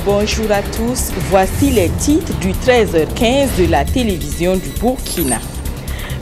Bonjour à tous, voici les titres du 13h15 de la télévision du Burkina.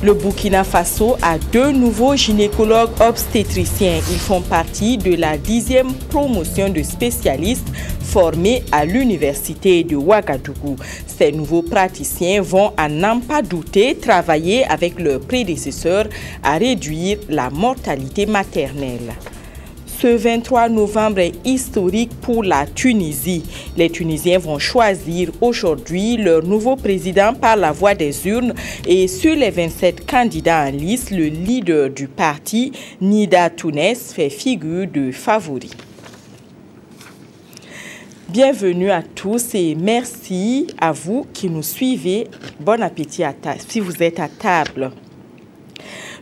Le Burkina Faso a 2 nouveaux gynécologues obstétriciens. Ils font partie de la 10e promotion de spécialistes formés à l'université de Ouagadougou. Ces nouveaux praticiens vont, à n'en pas douter, travailler avec leurs prédécesseurs à réduire la mortalité maternelle. Ce 23 novembre est historique pour la Tunisie. Les Tunisiens vont choisir aujourd'hui leur nouveau président par la voie des urnes et sur les 27 candidats en liste, le leader du parti, Nida Tounes, fait figure de favori. Bienvenue à tous et merci à vous qui nous suivez. Bon appétit à table, si vous êtes à table.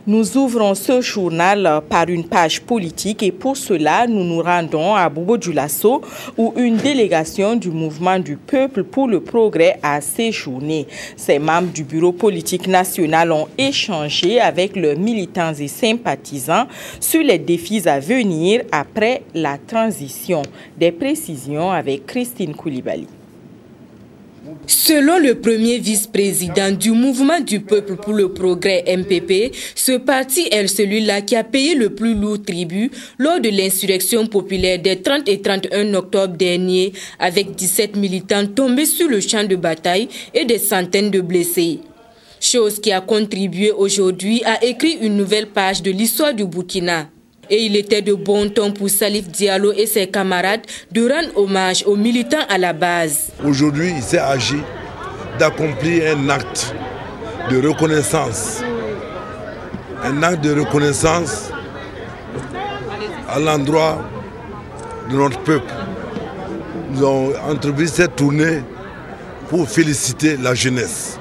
Nous ouvrons ce journal par une page politique et pour cela, nous nous rendons à Bobo-Dioulasso où une délégation du mouvement du peuple pour le progrès a séjourné. Ces membres du bureau politique national ont échangé avec leurs militants et sympathisants sur les défis à venir après la transition. Des précisions avec Christine Koulibaly. Selon le premier vice-président du mouvement du peuple pour le progrès MPP, ce parti est celui-là qui a payé le plus lourd tribut lors de l'insurrection populaire des 30 et 31 octobre dernier avec 17 militants tombés sur le champ de bataille et des centaines de blessés. Chose qui a contribué aujourd'hui à écrire une nouvelle page de l'histoire du Burkina. Et il était de bon ton pour Salif Diallo et ses camarades de rendre hommage aux militants à la base. Aujourd'hui, il s'est agi d'accomplir un acte de reconnaissance. Un acte de reconnaissance à l'endroit de notre peuple. Nous avons entrepris cette tournée pour féliciter la jeunesse,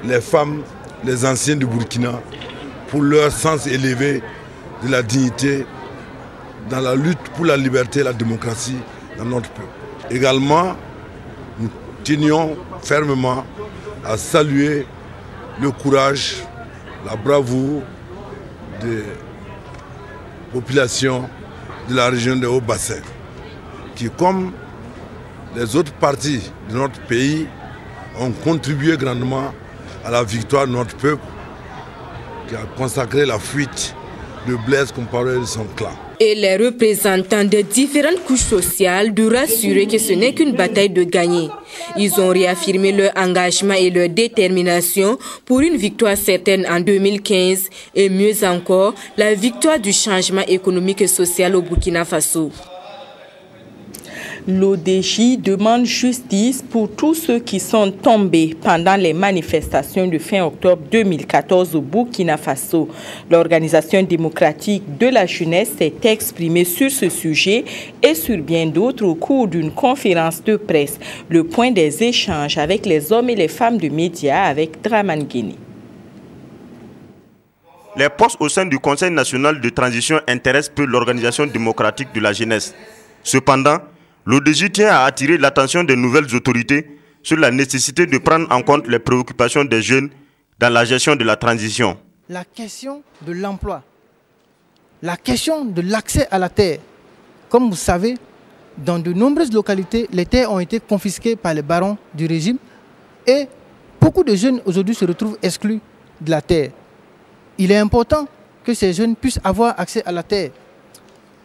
les femmes, les anciens du Burkina, pour leur sens élevé de la dignité dans la lutte pour la liberté et la démocratie dans notre peuple. Également, nous tenions fermement à saluer le courage, la bravoure des populations de la région de Haut-Bassin, qui, comme les autres parties de notre pays, ont contribué grandement à la victoire de notre peuple, qui a consacré la fuite de Blaise Compaoré de son clan. Et les représentants des différentes couches sociales de rassurer que ce n'est qu'une bataille de gagner. Ils ont réaffirmé leur engagement et leur détermination pour une victoire certaine en 2015 et mieux encore, la victoire du changement économique et social au Burkina Faso. L'ODJ demande justice pour tous ceux qui sont tombés pendant les manifestations de fin octobre 2014 au Burkina Faso. L'Organisation démocratique de la jeunesse s'est exprimée sur ce sujet et sur bien d'autres au cours d'une conférence de presse. Le point des échanges avec les hommes et les femmes de médias avec Draman Guéné. Les postes au sein du Conseil national de transition intéressent peu l'Organisation démocratique de la jeunesse. Cependant, l'ODJ tient à attirer l'attention des nouvelles autorités sur la nécessité de prendre en compte les préoccupations des jeunes dans la gestion de la transition. La question de l'emploi, la question de l'accès à la terre. Comme vous savez, dans de nombreuses localités, les terres ont été confisquées par les barons du régime et beaucoup de jeunes aujourd'hui se retrouvent exclus de la terre. Il est important que ces jeunes puissent avoir accès à la terre.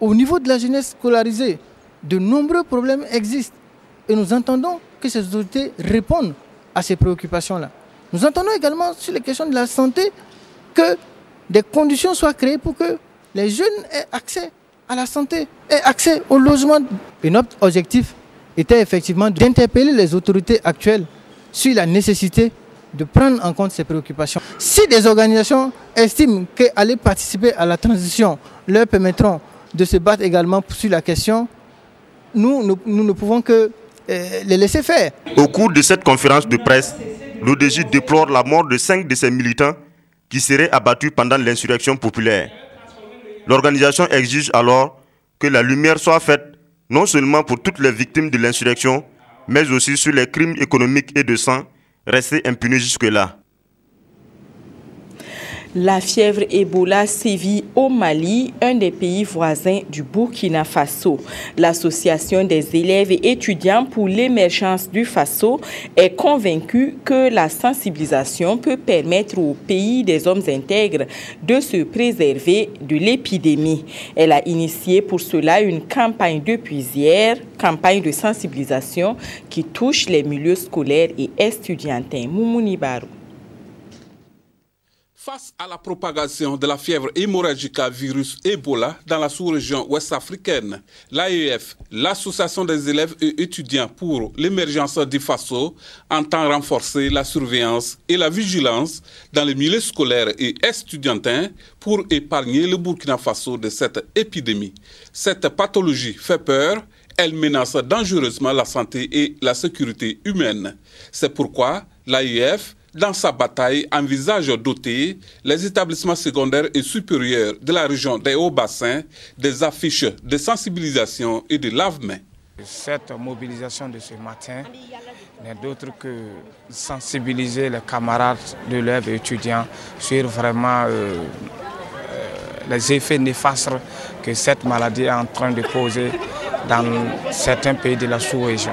Au niveau de la jeunesse scolarisée, de nombreux problèmes existent et nous entendons que ces autorités répondent à ces préoccupations-là. Nous entendons également sur les questions de la santé que des conditions soient créées pour que les jeunes aient accès à la santé, aient accès au logement. Et notre objectif était effectivement d'interpeller les autorités actuelles sur la nécessité de prendre en compte ces préoccupations. Si des organisations estiment qu'aller participer à la transition leur permettront de se battre également sur la question, nous ne pouvons que les laisser faire. Au cours de cette conférence de presse, l'ODJ déplore la mort de 5 de ses militants qui seraient abattus pendant l'insurrection populaire. L'organisation exige alors que la lumière soit faite non seulement pour toutes les victimes de l'insurrection, mais aussi sur les crimes économiques et de sang restés impunis jusque-là. La fièvre Ebola sévit au Mali, un des pays voisins du Burkina Faso. L'association des élèves et étudiants pour l'émergence du Faso est convaincue que la sensibilisation peut permettre au pays des hommes intègres de se préserver de l'épidémie. Elle a initié pour cela une campagne depuis hier, campagne de sensibilisation qui touche les milieux scolaires et estudiantins. Moumouni Barou. Face à la propagation de la fièvre hémorragique à virus Ebola dans la sous-région ouest-africaine, l'AEF, l'Association des élèves et étudiants pour l'émergence du Faso, entend renforcer la surveillance et la vigilance dans les milieux scolaires et estudiantins pour épargner le Burkina Faso de cette épidémie. Cette pathologie fait peur. Elle menace dangereusement la santé et la sécurité humaine. C'est pourquoi l'AEF, dans sa bataille, envisage doter les établissements secondaires et supérieurs de la région des Hauts-Bassins des affiches de sensibilisation et de lave-mains. Cette mobilisation de ce matin n'est d'autre que sensibiliser les camarades de l'élève et étudiants sur vraiment les effets néfastes que cette maladie est en train de poser dans certains pays de la sous-région.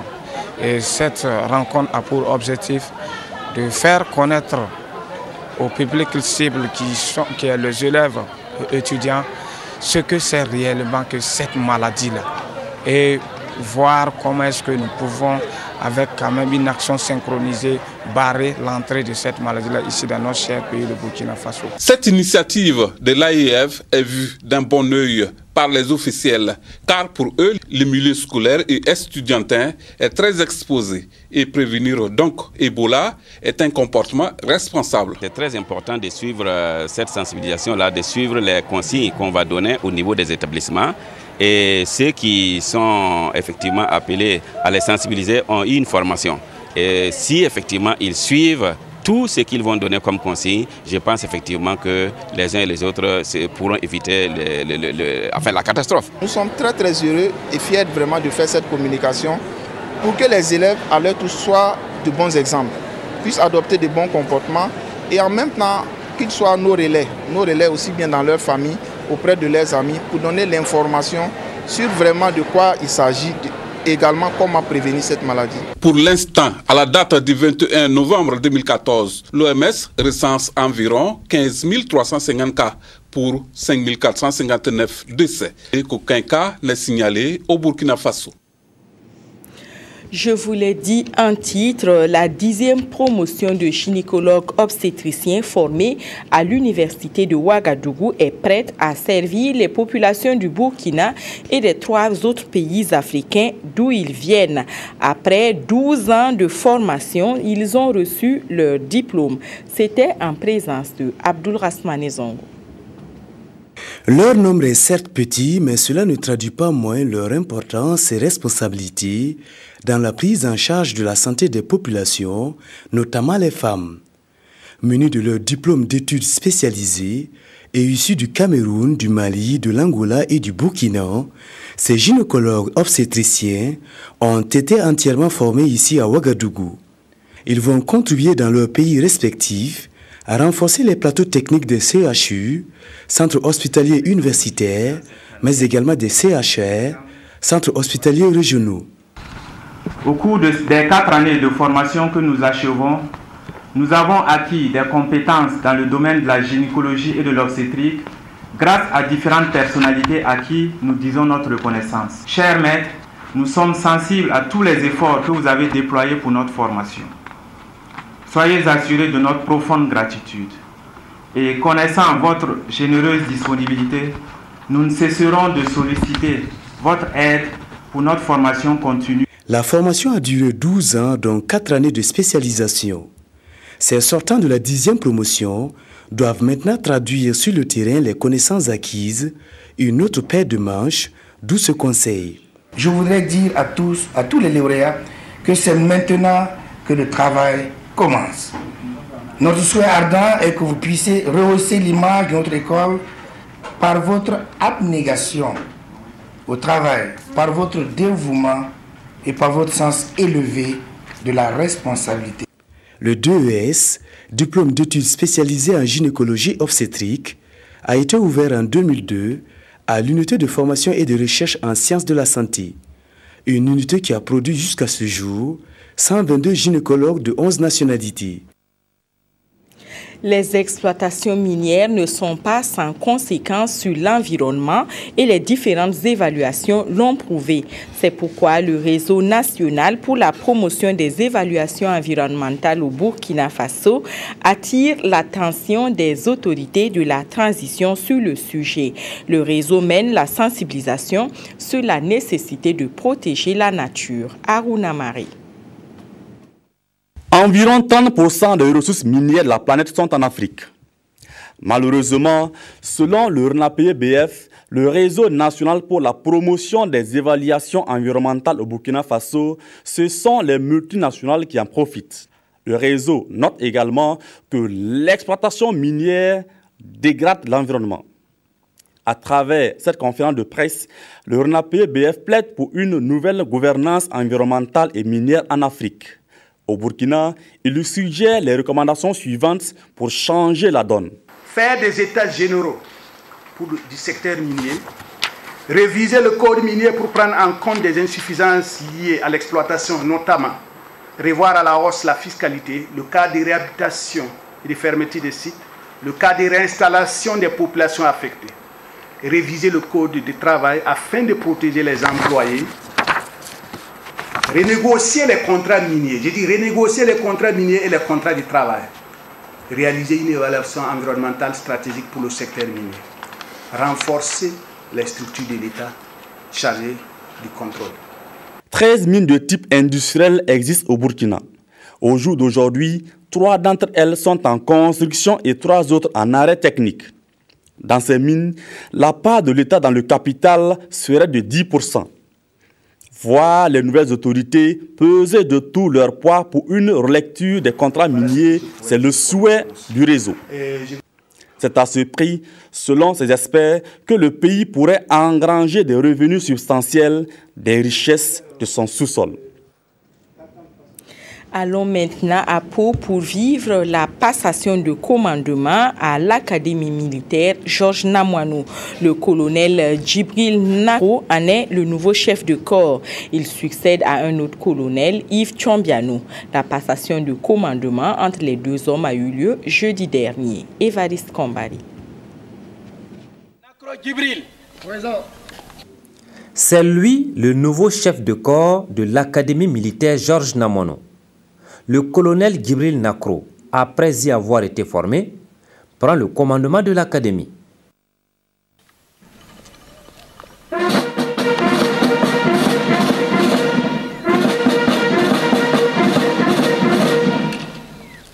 Et cette rencontre a pour objectif de faire connaître au public cible qui est les élèves et étudiants ce que c'est réellement que cette maladie-là. Et voir comment est-ce que nous pouvons, avec quand même une action synchronisée, barrer l'entrée de cette maladie-là ici dans notre cher pays, le Burkina Faso. Cette initiative de l'AEF est vue d'un bon œil par les officiels, car pour eux, le milieu scolaire et estudiantin est très exposé. Et prévenir donc Ebola est un comportement responsable. C'est très important de suivre cette sensibilisation-là, de suivre les consignes qu'on va donner au niveau des établissements. Et ceux qui sont effectivement appelés à les sensibiliser ont eu une formation. Et si effectivement ils suivent tout ce qu'ils vont donner comme consigne, je pense effectivement que les uns et les autres pourront éviter la catastrophe. Nous sommes très heureux et fiers vraiment de faire cette communication pour que les élèves à leur tour soient de bons exemples, puissent adopter de bons comportements et en même temps qu'ils soient nos relais aussi bien dans leur famille, auprès de leurs amis, pour donner l'information sur vraiment de quoi il s'agit, également comment prévenir cette maladie. Pour l'instant, à la date du 21 novembre 2014, l'OMS recense environ 15 350 cas pour 5 459 décès et qu'aucun cas n'est signalé au Burkina Faso. Je vous l'ai dit en titre, la 10e promotion de gynécologues obstétriciens formés à l'université de Ouagadougou est prête à servir les populations du Burkina et des 3 autres pays africains d'où ils viennent. Après 12 ans de formation, ils ont reçu leur diplôme. C'était en présence de Abdoul Rasmane Zongo. Leur nombre est certes petit, mais cela ne traduit pas moins leur importance et responsabilité dans la prise en charge de la santé des populations, notamment les femmes. Munis de leur diplôme d'études spécialisées et issus du Cameroun, du Mali, de l'Angola et du Burkina, ces gynécologues obstétriciens ont été entièrement formés ici à Ouagadougou. Ils vont contribuer dans leurs pays respectifs à renforcer les plateaux techniques des CHU, centres hospitaliers universitaires, mais également des CHR, centres hospitaliers régionaux. Au cours des 4 années de formation que nous achevons, nous avons acquis des compétences dans le domaine de la gynécologie et de l'obstétrique grâce à différentes personnalités à qui nous disons notre reconnaissance. Chers maîtres, nous sommes sensibles à tous les efforts que vous avez déployés pour notre formation. Soyez assurés de notre profonde gratitude. Et connaissant votre généreuse disponibilité, nous ne cesserons de solliciter votre aide pour notre formation continue. La formation a duré 12 ans, dont 4 années de spécialisation. Ces sortants de la 10e promotion doivent maintenant traduire sur le terrain les connaissances acquises, une autre paire de manches, d'où ce conseil. Je voudrais dire à tous les lauréats, que c'est maintenant que le travail commence. Notre souhait ardent est que vous puissiez rehausser l'image de notre école par votre abnégation au travail, par votre dévouement et par votre sens élevé de la responsabilité. Le DES, diplôme d'études spécialisées en gynécologie obstétrique, a été ouvert en 2002 à l'unité de formation et de recherche en sciences de la santé. Une unité qui a produit jusqu'à ce jour 122 gynécologues de 11 nationalités. Les exploitations minières ne sont pas sans conséquences sur l'environnement et les différentes évaluations l'ont prouvé. C'est pourquoi le réseau national pour la promotion des évaluations environnementales au Burkina Faso attire l'attention des autorités de la transition sur le sujet. Le réseau mène la sensibilisation sur la nécessité de protéger la nature. Aruna Marie. Environ 30% des ressources minières de la planète sont en Afrique. Malheureusement, selon le RENAPE-BF, le réseau national pour la promotion des évaluations environnementales au Burkina Faso, ce sont les multinationales qui en profitent. Le réseau note également que l'exploitation minière dégrade l'environnement. À travers cette conférence de presse, le RENAPE-BF plaide pour une nouvelle gouvernance environnementale et minière en Afrique. Au Burkina, il suggère les recommandations suivantes pour changer la donne. Faire des états généraux du secteur minier, réviser le code minier pour prendre en compte des insuffisances liées à l'exploitation, notamment revoir à la hausse la fiscalité, le cas de réhabilitation et de fermeture des sites, le cas de réinstallation des populations affectées, réviser le code de travail afin de protéger les employés, renégocier les contrats miniers, je dis renégocier les contrats miniers et les contrats de travail, réaliser une évaluation environnementale stratégique pour le secteur minier, renforcer les structures de l'État chargées du contrôle. 13 mines de type industriel existent au Burkina. Au jour d'aujourd'hui, 3 d'entre elles sont en construction et 3 autres en arrêt technique. Dans ces mines, la part de l'État dans le capital serait de 10%. Voir les nouvelles autorités peser de tout leur poids pour une relecture des contrats miniers, c'est le souhait du réseau. C'est à ce prix, selon ces experts, que le pays pourrait engranger des revenus substantiels des richesses de son sous-sol. Allons maintenant à Pau pour vivre la passation de commandement à l'Académie militaire Georges Namouanou. Le colonel Djibril Nakro en est le nouveau chef de corps. Il succède à un autre colonel, Yves Tchombiano. La passation de commandement entre les deux hommes a eu lieu jeudi dernier. Évariste Kombari. C'est lui le nouveau chef de corps de l'Académie militaire Georges Namouanou. Le colonel Djibril Nakro, après y avoir été formé, prend le commandement de l'académie.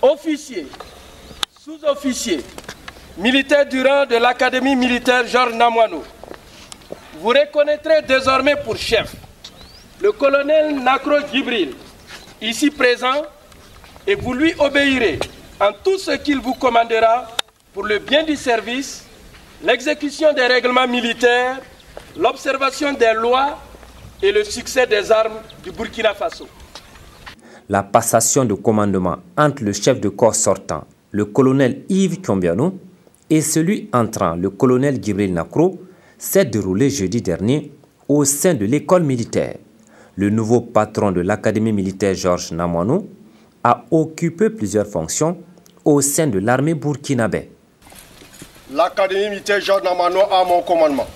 Officiers, sous-officiers, militaires du rang de l'Académie militaire Georges Namouanou, vous reconnaîtrez désormais pour chef le colonel Nakro Djibril, ici présent, et vous lui obéirez en tout ce qu'il vous commandera pour le bien du service, l'exécution des règlements militaires, l'observation des lois et le succès des armes du Burkina Faso. La passation de commandement entre le chef de corps sortant, le colonel Yves Tchombiano, et celui entrant, le colonel Djibril Nakro, s'est déroulée jeudi dernier au sein de l'école militaire. Le nouveau patron de l'Académie militaire Georges Namouanou a occupé plusieurs fonctions au sein de l'armée burkinabé. L'Académie militaire Georges Namouanou a mon commandement.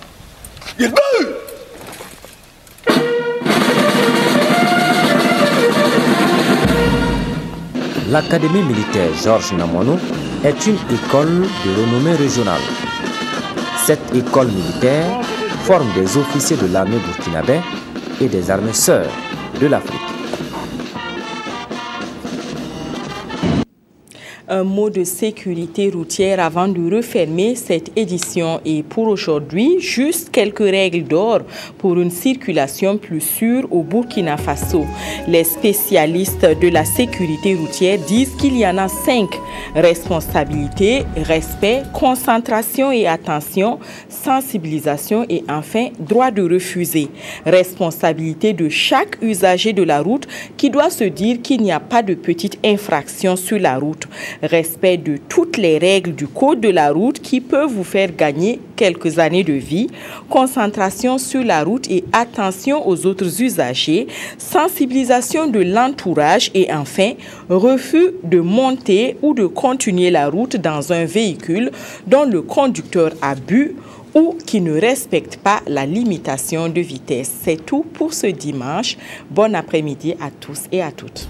L'Académie militaire Georges Namouanou est une école de renommée régionale. Cette école militaire forme des officiers de l'armée burkinabé et des armées sœurs de l'Afrique. Un mot de sécurité routière avant de refermer cette édition. Et pour aujourd'hui, juste quelques règles d'or pour une circulation plus sûre au Burkina Faso. Les spécialistes de la sécurité routière disent qu'il y en a 5. Responsabilité, respect, concentration et attention, sensibilisation et enfin droit de refuser. Responsabilité de chaque usager de la route qui doit se dire qu'il n'y a pas de petites infractions sur la route. Respect de toutes les règles du code de la route qui peuvent vous faire gagner quelques années de vie. Concentration sur la route et attention aux autres usagers. Sensibilisation de l'entourage et enfin refus de monter ou de continuer la route dans un véhicule dont le conducteur a bu ou qui ne respecte pas la limitation de vitesse. C'est tout pour ce dimanche. Bon après-midi à tous et à toutes.